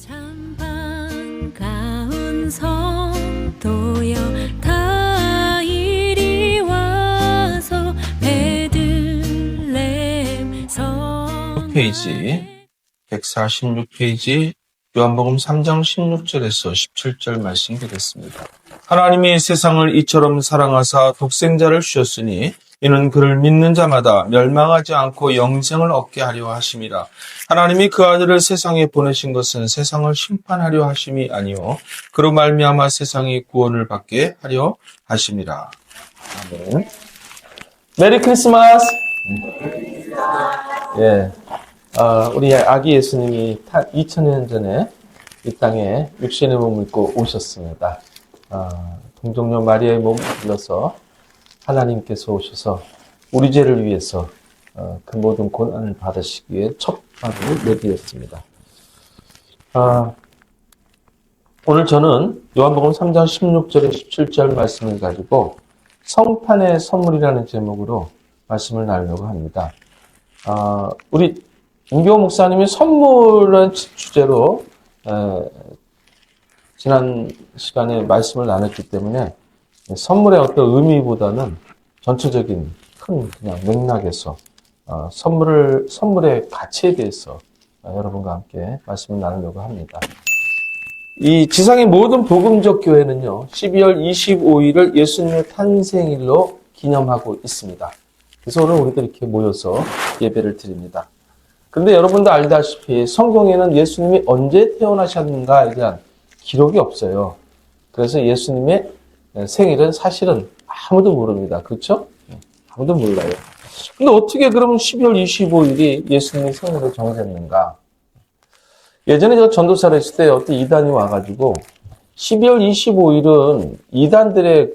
참 반가운 성도여 다 이리 와서 베들레헴 성 페이지 146페이지 요한복음 3장 16절에서 17절 말씀이 되겠습니다. 하나님이 세상을 이처럼 사랑하사 독생자를 주셨으니 이는 그를 믿는 자마다 멸망하지 않고 영생을 얻게 하려 하심이라. 하나님이 그 아들을 세상에 보내신 것은 세상을 심판하려 하심이 아니요 그로 말미암아 세상이 구원을 받게 하려 하심이라. 아멘. 메리 크리스마스. 예. 우리 아기 예수님이 2000년 전에 이 땅에 육신의 몸을 입고 오셨습니다. 동정녀 마리아의 몸을 빌려서 하나님께서 오셔서 우리 죄를 위해서 그 모든 고난을 받으시기 위해 첫 발을 내디뎠습니다. 오늘 저는 요한복음 3장 16절에 17절 말씀을 가지고 성탄의 선물이라는 제목으로 말씀을 나누려고 합니다. 우리 임교호 목사님이 선물이라는 주제로 지난 시간에 말씀을 나눴기 때문에 선물의 어떤 의미보다는 전체적인 큰 그냥 맥락에서 선물의 가치에 대해서 여러분과 함께 말씀을 나누려고 합니다. 이 지상의 모든 복음적 교회는요, 12월 25일을 예수님의 탄생일로 기념하고 있습니다. 그래서 오늘 우리들 이렇게 모여서 예배를 드립니다. 근데 여러분도 알다시피 성경에는 예수님이 언제 태어나셨는가에 대한 기록이 없어요. 그래서 예수님의 생일은 사실은 아무도 모릅니다. 그렇죠? 아무도 몰라요. 근데 어떻게 그러면 12월 25일이 예수님의 생일로 정해졌는가? 예전에 제가 전도사를 했을 때 어떤 이단이 와가지고 12월 25일은 이단들의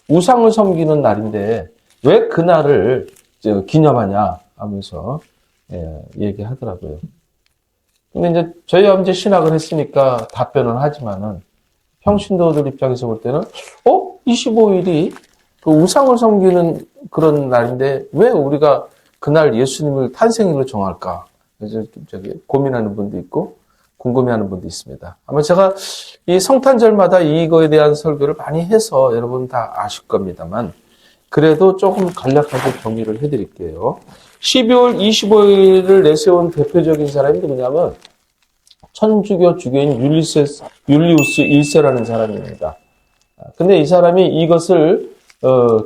우상을 섬기는 날인데 왜 그날을 기념하냐 하면서 얘기하더라고요. 근데 이제 저희가 이제 신학을 했으니까 답변을 하지만은 평신도들 입장에서 볼 때는 25일이 그 우상을 섬기는 그런 날인데 왜 우리가 그날 예수님을 탄생일로 정할까? 그래서 고민하는 분도 있고 궁금해하는 분도 있습니다. 아마 제가 이 성탄절마다 이거에 대한 설교를 많이 해서 여러분 다 아실 겁니다만 그래도 조금 간략하게 정리를 해드릴게요. 12월 25일을 내세운 대표적인 사람이 누구냐면 천주교 주교인 율리우스 1세라는 사람입니다. 근데 이 사람이 이것을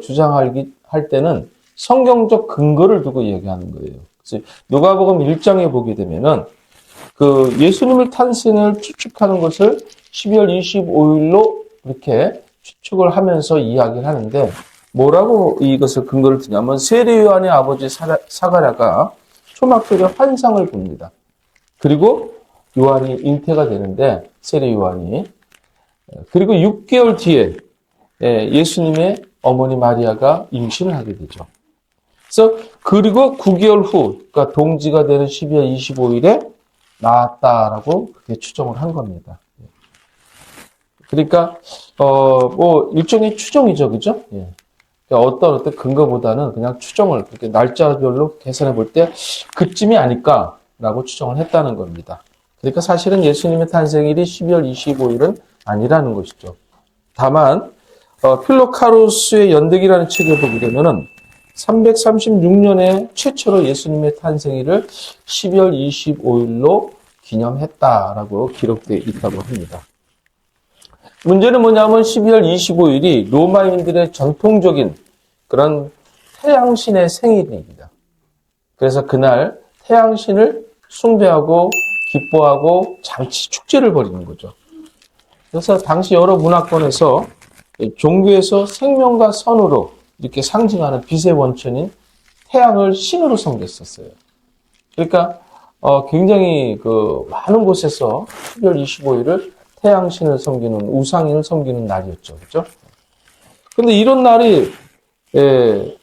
주장할 때는 성경적 근거를 두고 얘기하는 거예요. 그래서 누가복음 1장에 보게 되면은 그 예수님을 탄생을 추측하는 것을 12월 25일로 이렇게 추측을 하면서 이야기를 하는데 뭐라고 이것을 근거를 두냐면 세례 요한의 아버지 사가랴가 초막절에 환상을 봅니다. 그리고 요한이 잉태가 되는데 세례 요한이 그리고 6개월 뒤에 예수님의 어머니 마리아가 임신을 하게 되죠. 그래서 그리고 9개월 후 그러니까 동지가 되는 12월 25일에 낳았다라고 그렇게 추정을 한 겁니다. 그러니까 뭐 일종의 추정이죠, 그죠? 예. 그러니까 어떤 근거보다는 그냥 추정을 그렇게 날짜별로 계산해 볼 때 그쯤이 아닐까라고 추정을 했다는 겁니다. 그러니까 사실은 예수님의 탄생일이 12월 25일은 아니라는 것이죠. 다만 필로카루스의 연득이라는 책을 보게 되면은 336년에 최초로 예수님의 탄생일을 12월 25일로 기념했다라고 기록되어 있다고 합니다. 문제는 뭐냐면 12월 25일이 로마인들의 전통적인 그런 태양신의 생일입니다. 그래서 그날 태양신을 숭배하고 기뻐하고 잔치 축제를 벌이는 거죠. 그래서 당시 여러 문화권에서 종교에서 생명과 선으로 이렇게 상징하는 빛의 원천인 태양을 신으로 섬겼었어요. 그러니까 굉장히 많은 곳에서 12월 25일을 태양신을 섬기는 우상인을 섬기는 날이었죠, 그렇죠? 근데 이런 날이 왜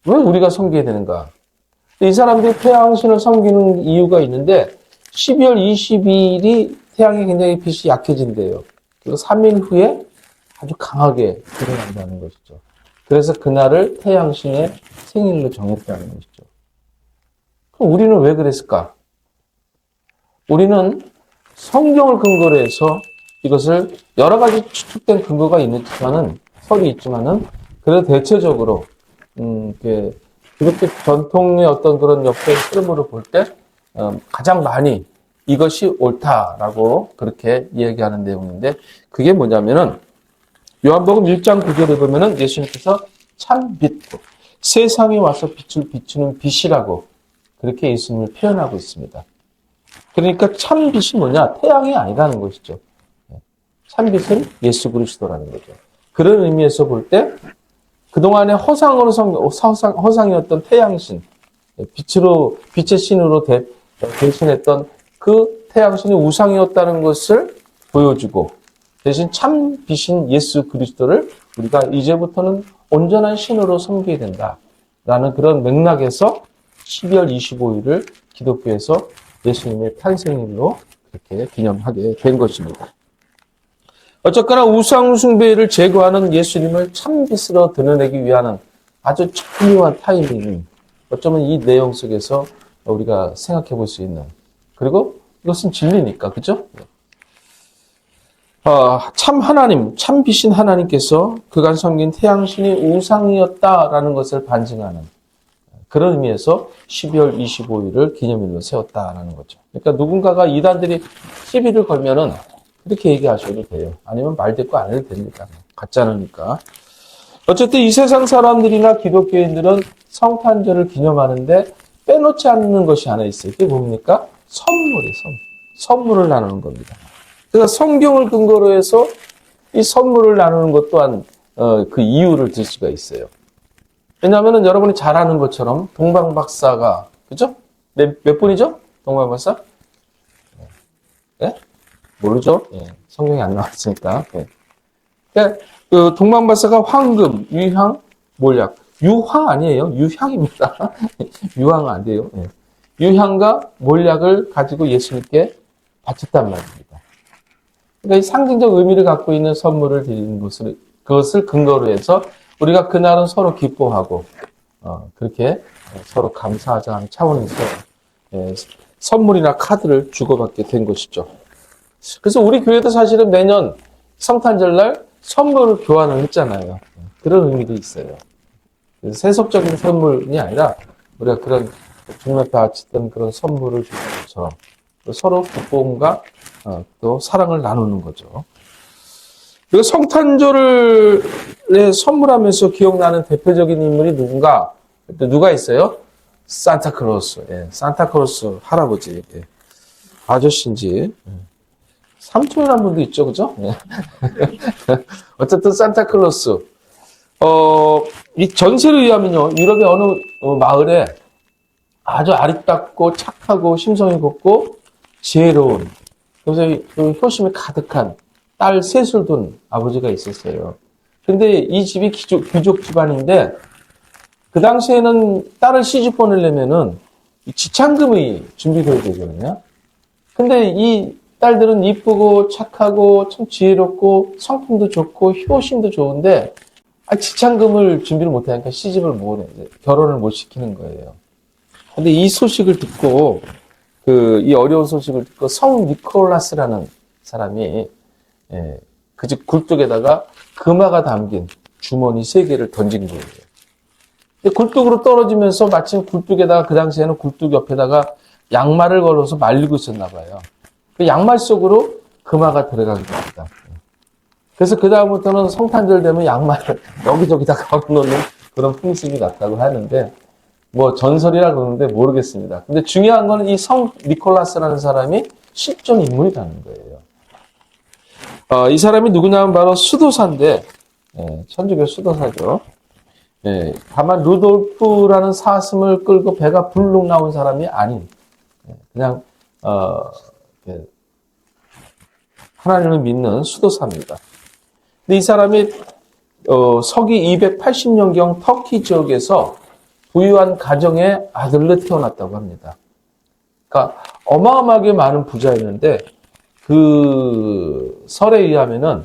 우리가 섬겨야 되는가? 이 사람들이 태양신을 섬기는 이유가 있는데 12월 22일이 태양이 굉장히 빛이 약해진대요. 그리고 3일 후에 아주 강하게 드러난다는 것이죠. 그래서 그날을 태양신의 생일로 정했다는 것이죠. 그럼 우리는 왜 그랬을까? 우리는 성경을 근거로 해서 이것을 여러 가지 추측된 근거가 있지만은 설이 있지만은 그래도 대체적으로 기독교 전통의 어떤 그런 역사의 흐름으로 볼 때 가장 많이 이것이 옳다라고 그렇게 이야기하는 내용인데 그게 뭐냐면은 요한복음 1장 9절에 보면은 예수님께서 참 빛, 세상에 와서 빛을 비추는 빛이라고 그렇게 예수님을 표현하고 있습니다. 그러니까 참 빛이 뭐냐? 태양이 아니라는 것이죠. 참 빛은 예수 그리스도라는 거죠. 그런 의미에서 볼 때 그동안에 허상이었던 태양신, 빛의 신으로 대신했던 그 태양신이 우상이었다는 것을 보여주고 대신 참 빛인 예수 그리스도를 우리가 이제부터는 온전한 신으로 섬기게 된다라는 그런 맥락에서 12월 25일을 기독교에서 예수님의 탄생일로 그렇게 기념하게 된 것입니다. 어쨌거나 우상 숭배를 제거하는 예수님을 참빛으로 드러내기 위한 아주巧妙한 타이밍이 어쩌면 이 내용 속에서 우리가 생각해 볼 수 있는 그리고 이것은 진리니까 그죠? 참 하나님, 참 빛인 하나님께서 그간 섬긴 태양신이 우상이었다라는 것을 반증하는 그런 의미에서 12월 25일을 기념일로 세웠다라는 거죠. 그러니까 누군가가 이단들이 시비를 걸면은 그렇게 얘기하셔도 돼요. 아니면 말대꾸 안 해도 됩니다. 가짜니까. 어쨌든 이 세상 사람들이나 기독교인들은 성탄절을 기념하는데 빼놓지 않는 것이 하나 있어요. 그게 뭡니까? 선물이에요. 선물을 나누는 겁니다. 그래서 성경을 근거로 해서 이 선물을 나누는 것 또한 그 이유를 들 수가 있어요. 왜냐하면 여러분이 잘 아는 것처럼 동방박사가 그죠? 몇 분이죠? 동방박사? 네? 모르죠? 예, 성경이 안 나왔으니까. 예. 그러니까 그 동방박사가 황금, 유향, 몰약. 유화 아니에요. 유향입니다. 유황은 안 돼요. 예. 유향과 몰약을 가지고 예수님께 바쳤단 말입니다. 그러니까 이 상징적 의미를 갖고 있는 선물을 드리는 그것을 근거로 해서 우리가 그날은 서로 기뻐하고 그렇게 서로 감사하자는 차원에서 선물이나 카드를 주고받게 된 것이죠. 그래서 우리 교회도 사실은 매년 성탄절날 선물을 교환을 했잖아요. 그런 의미도 있어요. 그래서 세속적인 선물이 아니라 우리가 그런 주님의 바쳤던 그런 선물을 주는 것처럼 서로 기쁨과 또 사랑을 나누는 거죠. 그리고 성탄절을 선물하면서 기억나는 대표적인 인물이 누가 있어요? 산타클로스. 예, 산타클로스 할아버지. 예. 아저씨인지. 삼촌이라는 분도 있죠, 그죠? 예. 어쨌든 산타클로스. 이 전세를 의하면요, 유럽의 어느 마을에 아주 아리따고 착하고 심성이 곱고 지혜로운, 그래서 효심이 가득한 딸 셋을 둔 아버지가 있었어요. 근데 이 집이 귀족 집안인데, 그 당시에는 딸을 시집 보내려면은 지참금이 준비되어야 되거든요. 근데 이 딸들은 이쁘고 착하고 참 지혜롭고 성품도 좋고 효심도 좋은데, 지참금을 준비를 못하니까 시집을 결혼을 못 시키는 거예요. 근데 이 소식을 듣고, 이 어려운 소식을 듣고 성 니콜라스라는 사람이 그 집 굴뚝에다가 금화가 담긴 주머니 3개를 던진 거예요. 근데 굴뚝으로 떨어지면서 마침 굴뚝에다가 그 당시에는 굴뚝 옆에다가 양말을 걸어서 말리고 있었나 봐요. 그 양말 속으로 금화가 들어가게 됩니다. 그래서 그 다음부터는 성탄절 되면 양말을 여기저기다 걸어놓는 그런 풍습이 났다고 하는데 뭐 전설이라 그러는데 모르겠습니다. 근데 중요한 거는 이 성 니콜라스라는 사람이 실존 인물이라는 거예요. 이 사람이 누구냐면 바로 수도사인데, 천주교 수도사죠. 다만 루돌프라는 사슴을 끌고 배가 불룩 나온 사람이 아닌, 그냥 하나님을 믿는 수도사입니다. 근데 이 사람이 서기 280년경 터키 지역에서 부유한 가정의 아들로 태어났다고 합니다. 그러니까 어마어마하게 많은 부자였는데 그 설에 의하면은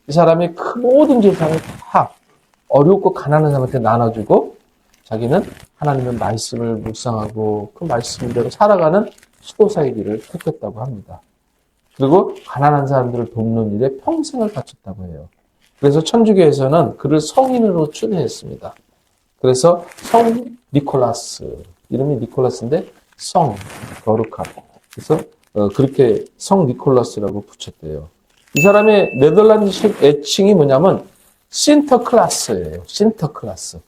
이 사람이 그 모든 재산을 다 어렵고 가난한 사람한테 나눠주고 자기는 하나님의 말씀을 묵상하고 그 말씀대로 살아가는 수도사의 길을 택했다고 합니다. 그리고 가난한 사람들을 돕는 일에 평생을 바쳤다고 해요. 그래서 천주교에서는 그를 성인으로 추대했습니다. 그래서 성 니콜라스, 이름이 니콜라스인데 성, 거룩함. 그래서 그렇게 성 니콜라스라고 붙였대요. 이 사람의 네덜란드식 애칭이 뭐냐면 신터클라스예요. 신터클라스.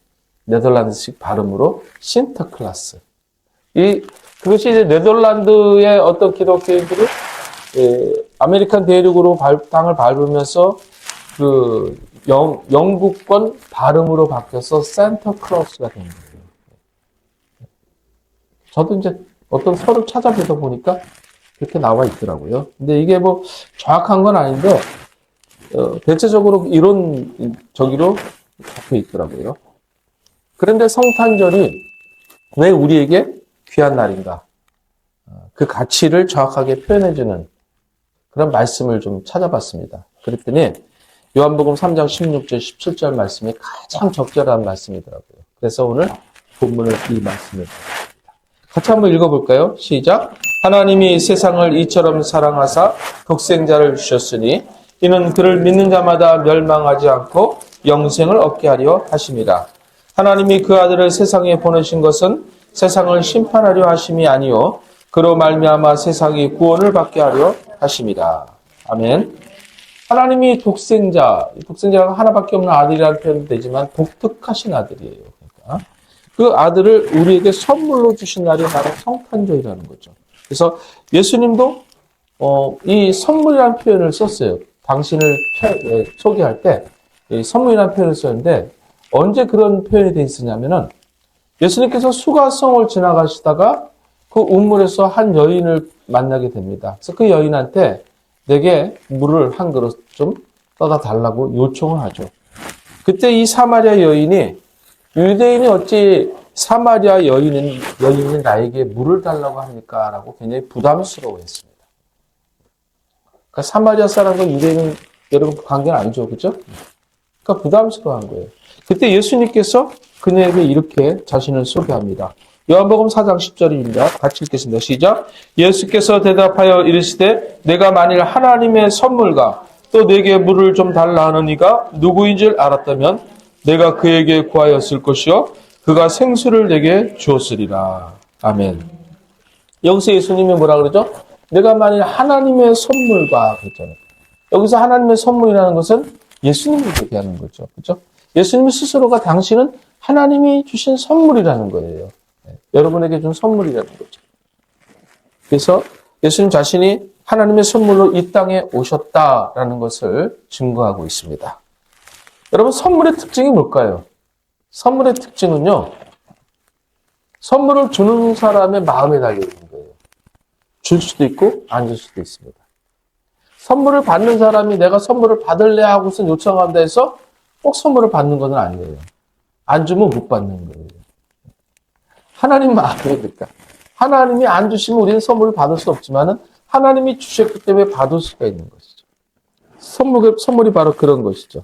네덜란드식 발음으로 신터클라스. 그것이 이제 네덜란드의 어떤 기독교인들이 아메리칸 대륙으로 땅을 밟으면서 그 영국권 발음으로 바뀌어서 산타클로스가 된 거예요. 저도 이제 어떤 서를 찾아보다 보니까 그렇게 나와 있더라고요. 근데 이게 뭐 정확한 건 아닌데 대체적으로 이런 저기로 잡혀 있더라고요. 그런데 성탄절이 왜 우리에게 귀한 날인가? 그 가치를 정확하게 표현해주는 그런 말씀을 좀 찾아봤습니다. 그랬더니 요한복음 3장 16절, 17절 말씀이 가장 적절한 말씀이더라고요. 그래서 오늘 본문을 이 말씀을 같이 한번 읽어볼까요? 시작. 하나님이 세상을 이처럼 사랑하사 독생자를 주셨으니 이는 그를 믿는 자마다 멸망하지 않고 영생을 얻게 하려 하심이라. 하나님이 그 아들을 세상에 보내신 것은 세상을 심판하려 하심이 아니요 그로 말미암아 세상이 구원을 받게 하려 하심이라. 아멘. 하나님이 독생자가 하나밖에 없는 아들이라는 표현도 되지만 독특하신 아들이에요. 그러니까 그 아들을 우리에게 선물로 주신 날이 바로 성탄절이라는 거죠. 그래서 예수님도 이 선물이라는 표현을 썼어요. 당신을 소개할 때 선물이라는 표현을 썼는데 언제 그런 표현이 돼 있었냐면은 예수님께서 수가성을 지나가시다가 그 우물에서 한 여인을 만나게 됩니다. 그래서 그 여인한테 내게 물을 한 그릇 좀 떠다 달라고 요청을 하죠. 그때 이 사마리아 여인이 유대인이 어찌 사마리아 여인이 나에게 물을 달라고 합니까? 라고 굉장히 부담스러워했습니다. 그러니까 사마리아 사람과 유대인은 여러분 관계는 아니죠. 그죠? 그러니까 부담스러워한 거예요. 그때 예수님께서 그녀에게 이렇게 자신을 소개합니다. 요한복음 4장 10절입니다. 같이 읽겠습니다. 시작. 예수께서 대답하여 이르시되 내가 만일 하나님의 선물과 또 내게 물을 좀 달라 하는 이가 누구인 줄 알았다면 내가 그에게 구하였을 것이요 그가 생수를 내게 주었으리라. 아멘. 여기서 예수님이 뭐라 그러죠? 내가 만일 하나님의 선물과 그랬잖아요. 여기서 하나님의 선물이라는 것은 예수님을 얘기하는 거죠. 그렇죠? 예수님 스스로가 당신은 하나님이 주신 선물이라는 거예요. 여러분에게 준 선물이라는 거죠. 그래서 예수님 자신이 하나님의 선물로 이 땅에 오셨다라는 것을 증거하고 있습니다. 여러분, 선물의 특징이 뭘까요? 선물의 특징은요, 선물을 주는 사람의 마음에 달려있는 거예요. 줄 수도 있고 안 줄 수도 있습니다. 선물을 받는 사람이 내가 선물을 받을래 하고서 요청한다 해서 꼭 선물을 받는 것은 아니에요. 안 주면 못 받는 거예요. 하나님 마음이니까. 하나님이 안 주시면 우리는 선물을 받을 수 없지만은 하나님이 주셨기 때문에 받을 수가 있는 것이죠. 선물이 바로 그런 것이죠.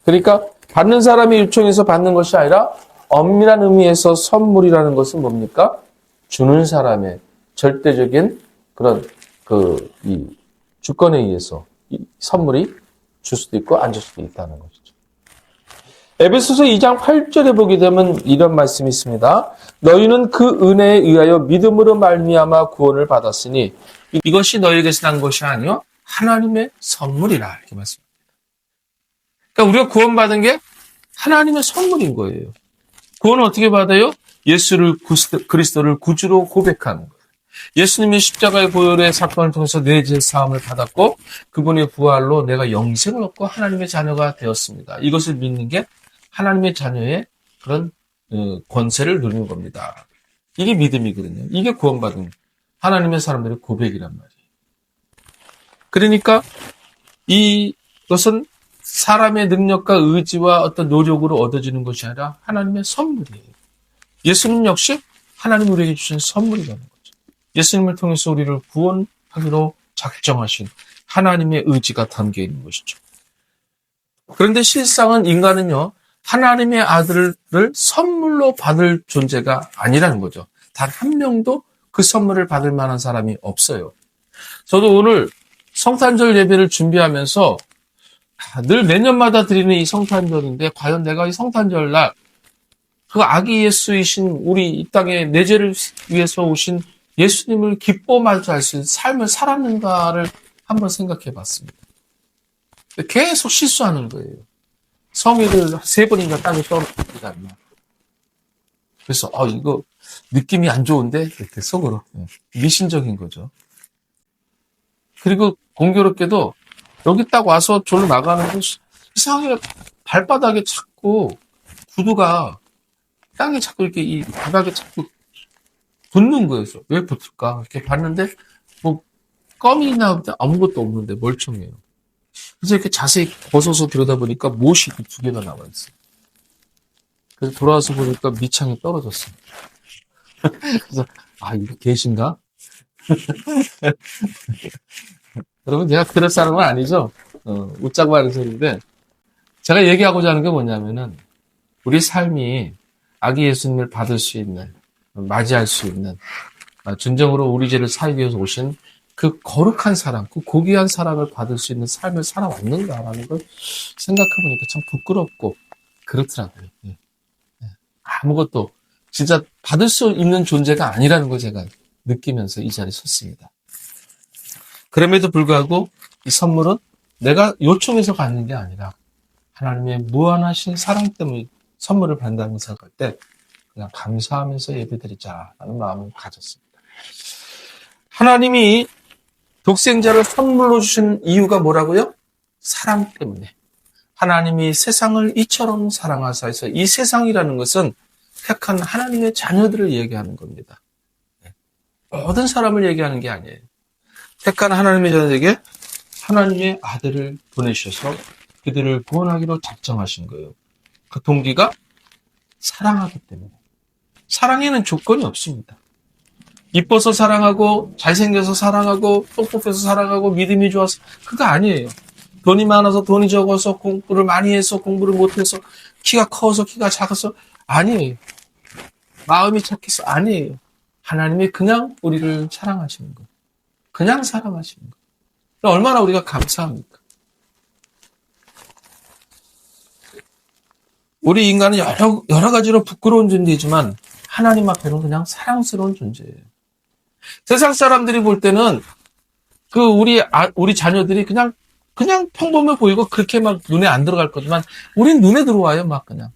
그러니까 받는 사람이 요청해서 받는 것이 아니라 엄밀한 의미에서 선물이라는 것은 뭡니까? 주는 사람의 절대적인 그런 이 주권에 의해서 이 선물이 줄 수도 있고 안 줄 수도 있다는 것이죠. 에베소서 2장 8절에 보게 되면 이런 말씀이 있습니다. 너희는 그 은혜에 의하여 믿음으로 말미암아 구원을 받았으니 이것이 너희에게서 난 것이 아니요 하나님의 선물이라 이렇게 말씀합니다. 그러니까 우리가 구원받은 게 하나님의 선물인 거예요. 구원은 어떻게 받아요? 그리스도를 구주로 고백하는 거예요. 예수님이 십자가의 보혈의 사건을 통해서 내 죄 사함을 받았고 그분의 부활로 내가 영생을 얻고 하나님의 자녀가 되었습니다. 이것을 믿는 게 하나님의 자녀의 그런 권세를 누리는 겁니다. 이게 믿음이거든요. 이게 구원받은 하나님의 사람들의 고백이란 말이에요. 그러니까 이것은 사람의 능력과 의지와 어떤 노력으로 얻어지는 것이 아니라 하나님의 선물이에요. 예수님 역시 하나님 우리에게 주신 선물이라는 거죠. 예수님을 통해서 우리를 구원하기로 작정하신 하나님의 의지가 담겨 있는 것이죠. 그런데 실상은 인간은요, 하나님의 아들을 선물로 받을 존재가 아니라는 거죠. 단 한 명도 그 선물을 받을 만한 사람이 없어요. 저도 오늘 성탄절 예배를 준비하면서 늘 매년마다 드리는 이 성탄절인데 과연 내가 이 성탄절 날 그 아기 예수이신 우리 이 땅에 내 죄를 위해서 오신 예수님을 기뻐 맞이할 수 있는 삶을 살았는가를 한번 생각해 봤습니다. 계속 실수하는 거예요. 성의를 3번인가 땅에 떨어뜨리다. 그래서 이거 느낌이 안 좋은데 이렇게 속으로 미신적인 거죠. 그리고 공교롭게도 여기 딱 와서 졸로 나가는데 이상하게 발바닥에 자꾸 구두가 땅에 자꾸 이렇게 이 바닥에 자꾸 붙는 거예요. 왜 붙을까? 이렇게 봤는데 뭐 껌이나 아무것도 없는데 멀쩡해요. 그래서 이렇게 자세히 벗어서 들여다보니까 못이 2개나 나와 있어요. 그래서 돌아와서 보니까 밑창이 떨어졌어요. 그래서 이거 계신가? 여러분 제가 그럴 사람은 아니죠. 웃자고 하는 소리인데 제가 얘기하고자 하는 게 뭐냐면은 우리 삶이 아기 예수님을 받을 수 있는, 맞이할 수 있는, 진정으로 우리 죄를 사하기 위해서 오신 그 거룩한 사랑, 그 고귀한 사랑을 받을 수 있는 삶을 살아왔는가라는 걸 생각해보니까 참 부끄럽고 그렇더라고요. 아무것도 진짜 받을 수 있는 존재가 아니라는 걸 제가 느끼면서 이 자리에 섰습니다. 그럼에도 불구하고 이 선물은 내가 요청해서 받는 게 아니라 하나님의 무한하신 사랑 때문에 선물을 받는다고 생각할 때 그냥 감사하면서 예배드리자라는 마음을 가졌습니다. 하나님이 독생자를 선물로 주신 이유가 뭐라고요? 사랑 때문에. 하나님이 세상을 이처럼 사랑하사 해서 이 세상이라는 것은 택한 하나님의 자녀들을 얘기하는 겁니다. 모든 사람을 얘기하는 게 아니에요. 택한 하나님의 자녀에게 하나님의 아들을 보내셔서 그들을 구원하기로 작정하신 거예요. 그 동기가 사랑하기 때문에. 사랑에는 조건이 없습니다. 이뻐서 사랑하고 잘생겨서 사랑하고 똑똑해서 사랑하고 믿음이 좋아서 그거 아니에요. 돈이 많아서 돈이 적어서 공부를 많이 해서 공부를 못해서 키가 커서 키가 작아서 아니에요. 마음이 착해서 아니에요. 하나님이 그냥 우리를 사랑하시는 거예요. 그냥 사랑하시는 거예요. 얼마나 우리가 감사합니까? 우리 인간은 여러 가지로 부끄러운 존재이지만 하나님 앞에는 그냥 사랑스러운 존재예요. 세상 사람들이 볼 때는 우리 자녀들이 그냥 평범해 보이고 그렇게 막 눈에 안 들어갈 거지만 우린 눈에 들어와요. 막 그냥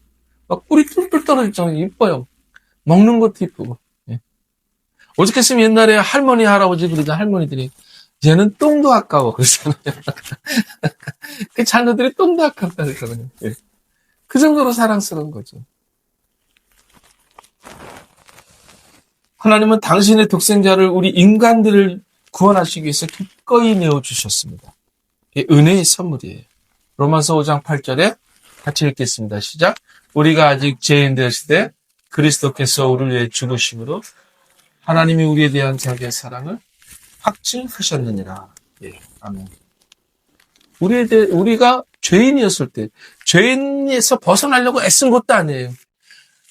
막 뿔이 뿔뿔 떨어질 정도로 이뻐요. 먹는 것도 이쁘고. 예. 어저께으면 옛날에 할머니 할아버지 그러자 할머니들이 쟤는 똥도 아까워 그러잖아요. 그 자녀들이 똥도 아깝다 그러잖아요. 예. 그 정도로 사랑스러운 거죠. 하나님은 당신의 독생자를 우리 인간들을 구원하시기 위해서 기꺼이 내어주셨습니다. 은혜의 선물이에요. 로마서 5장 8절에 같이 읽겠습니다. 시작. 우리가 아직 죄인 되었을 때 그리스도께서 우리를 위해 죽으심으로 하나님이 우리에 대한 자기의 사랑을 확증하셨느니라. 예, 아멘. 우리가 죄인이었을 때, 죄인에서 벗어나려고 애쓴 것도 아니에요.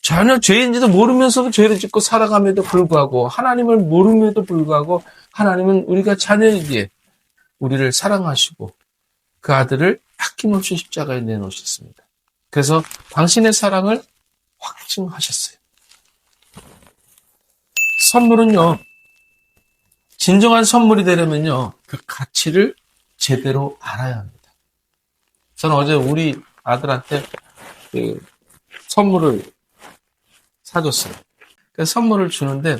전혀 죄인지도 모르면서도 죄를 짓고 살아감에도 불구하고, 하나님을 모름에도 불구하고, 하나님은 우리가 자녀이기에 우리를 사랑하시고, 그 아들을 아낌없이 십자가에 내놓으셨습니다. 그래서 당신의 사랑을 확증하셨어요. 선물은요, 진정한 선물이 되려면요, 그 가치를 제대로 알아야 합니다. 저는 어제 우리 아들한테 선물을 사줬어요. 그 선물을 주는데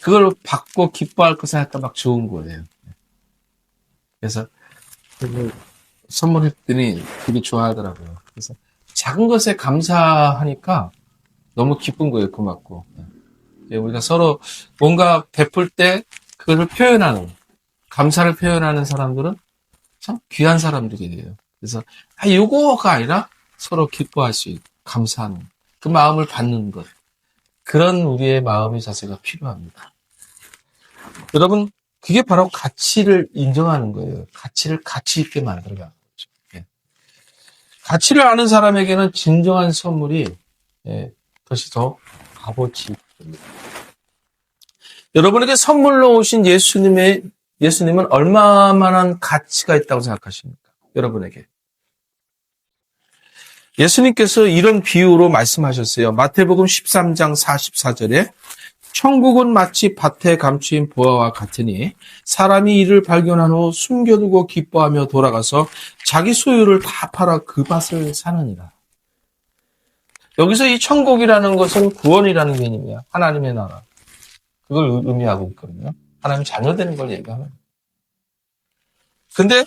그걸 받고 기뻐할 거 생각하니까 막 좋은 거예요. 그래서 선물했더니 되게 좋아하더라고요. 그래서 작은 것에 감사하니까 너무 기쁜 거예요. 고맙고. 우리가 서로 뭔가 베풀 때 그것을 표현하는, 감사를 표현하는 사람들은 참 귀한 사람들이에요. 그래서 요거가 아니라 서로 기뻐할 수 있고 감사하는 그 마음을 받는 것, 그런 우리의 마음의 자세가 필요합니다. 여러분, 그게 바로 가치를 인정하는 거예요. 가치를 가치 있게 만들어가는 거죠. 예. 가치를 아는 사람에게는 진정한 선물이 그것이 더 값어치 있습니다. 여러분에게 선물로 오신 예수님의 예수님은 얼마만한 가치가 있다고 생각하십니까? 여러분에게. 예수님께서 이런 비유로 말씀하셨어요. 마태복음 13장 44절에 천국은 마치 밭에 감추인 보화와 같으니 사람이 이를 발견한 후 숨겨두고 기뻐하며 돌아가서 자기 소유를 다 팔아 그 밭을 사느니라. 여기서 이 천국이라는 것은 구원이라는 개념이야. 하나님의 나라. 그걸 의미하고 있거든요. 하나님 자녀되는 걸 얘기하는. 근데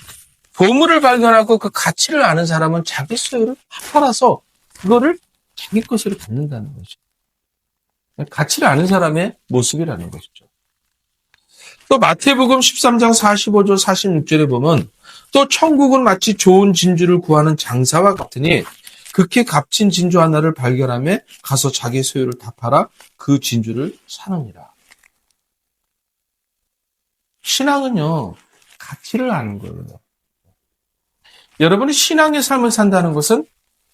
보물을 발견하고 그 가치를 아는 사람은 자기 소유를 다 팔아서 그거를 자기 것으로 갖는다는 거죠. 가치를 아는 사람의 모습이라는 것이죠. 또 마태복음 13장 45절 46절에 보면 또 천국은 마치 좋은 진주를 구하는 장사와 같으니 극히 값진 진주 하나를 발견하며 가서 자기 소유를 다 팔아 그 진주를 사느니라. 신앙은요, 가치를 아는 거예요. 여러분이 신앙의 삶을 산다는 것은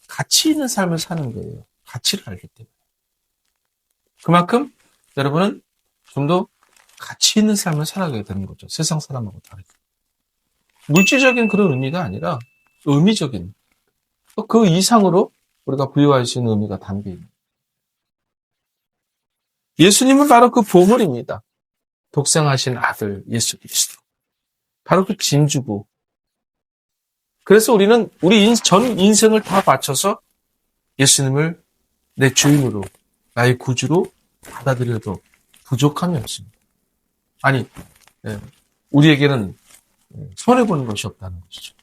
가치 있는 삶을 사는 거예요. 가치를 알기 때문에. 그만큼 여러분은 좀 더 가치 있는 삶을 살아가게 되는 거죠. 세상 사람하고 다르게. 물질적인 그런 의미가 아니라 의미적인, 그 이상으로 우리가 부여할 수 있는 의미가 담겨 있는. 예수님은 바로 그 보물입니다. 독생하신 아들 예수 그리스도. 바로 그 진주고. 그래서 우리는 우리 전 인생을 다 바쳐서 예수님을 내 주인으로, 나의 구주로 받아들여도 부족함이 없습니다. 아니, 우리에게는 손해보는 것이 없다는 것이죠.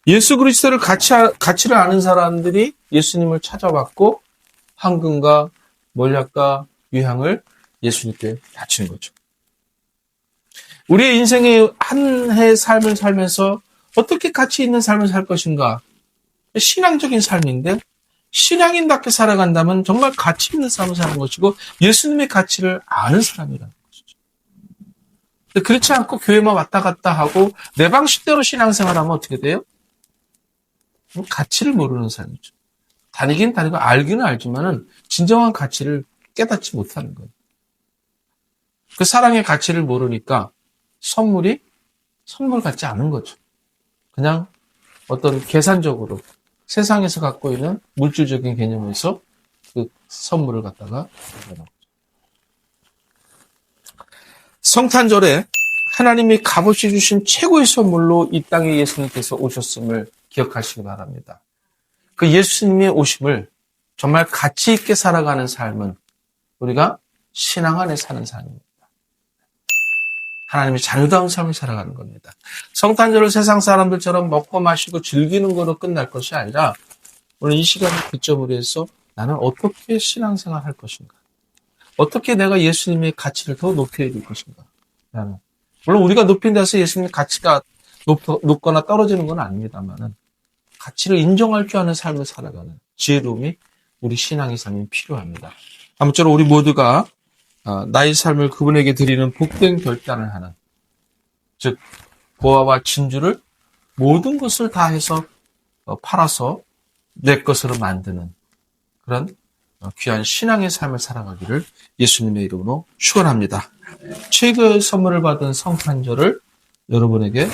예수 그리스도를 가치를 아는 사람들이 예수님을 찾아왔고 황금과 몰약과 유향을 예수님께 바치는 거죠. 우리의 인생의 한 해의 삶을 살면서 어떻게 가치 있는 삶을 살 것인가? 신앙적인 삶인데 신앙인답게 살아간다면 정말 가치 있는 삶을 사는 것이고 예수님의 가치를 아는 사람이라는 것이죠. 그렇지 않고 교회만 왔다 갔다 하고 내 방식대로 신앙생활하면 어떻게 돼요? 가치를 모르는 삶이죠. 다니긴 다니고 알기는 알지만은 진정한 가치를 깨닫지 못하는 거예요. 그 사랑의 가치를 모르니까 선물이 선물 같지 않은 거죠. 그냥 어떤 계산적으로 세상에서 갖고 있는 물질적인 개념에서 그 선물을 갖다가 받아놓은 거죠. 성탄절에 하나님이 값없이 주신 최고의 선물로 이 땅에 예수님께서 오셨음을 기억하시기 바랍니다. 그 예수님의 오심을 정말 가치 있게 살아가는 삶은 우리가 신앙 안에 사는 삶입니다. 하나님의 자유다운 삶을 살아가는 겁니다. 성탄절을 세상 사람들처럼 먹고 마시고 즐기는 거로 끝날 것이 아니라 오늘 이 시간을 기점으로 해서 나는 어떻게 신앙생활 할 것인가? 어떻게 내가 예수님의 가치를 더 높여줄 것인가? 라는. 물론 우리가 높인다 해서 예수님의 가치가 높거나 떨어지는 건 아닙니다만은 가치를 인정할 줄 아는 삶을 살아가는 지혜로움이 우리 신앙의 삶이 필요합니다. 아무쪼록 우리 모두가 나의 삶을 그분에게 드리는 복된 결단을 하는, 즉 보화와 진주를 모든 것을 다해서 팔아서 내 것으로 만드는 그런 귀한 신앙의 삶을 살아가기를 예수님의 이름으로 축원합니다. 최고의 선물을 받은 성탄절을 여러분에게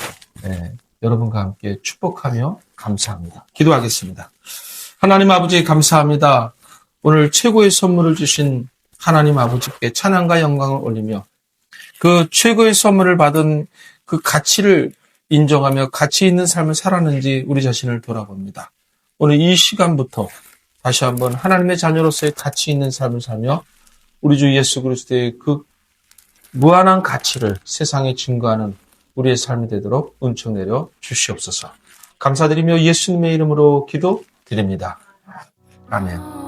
여러분과 함께 축복하며 감사합니다. 기도하겠습니다. 하나님 아버지 감사합니다. 오늘 최고의 선물을 주신 하나님 아버지께 찬양과 영광을 올리며 그 최고의 선물을 받은 그 가치를 인정하며 가치 있는 삶을 살았는지 우리 자신을 돌아봅니다. 오늘 이 시간부터 다시 한번 하나님의 자녀로서의 가치 있는 삶을 살며 우리 주 예수 그리스도의 그 무한한 가치를 세상에 증거하는 우리의 삶이 되도록 은총 내려 주시옵소서. 감사드리며 예수님의 이름으로 기도드립니다. 아멘.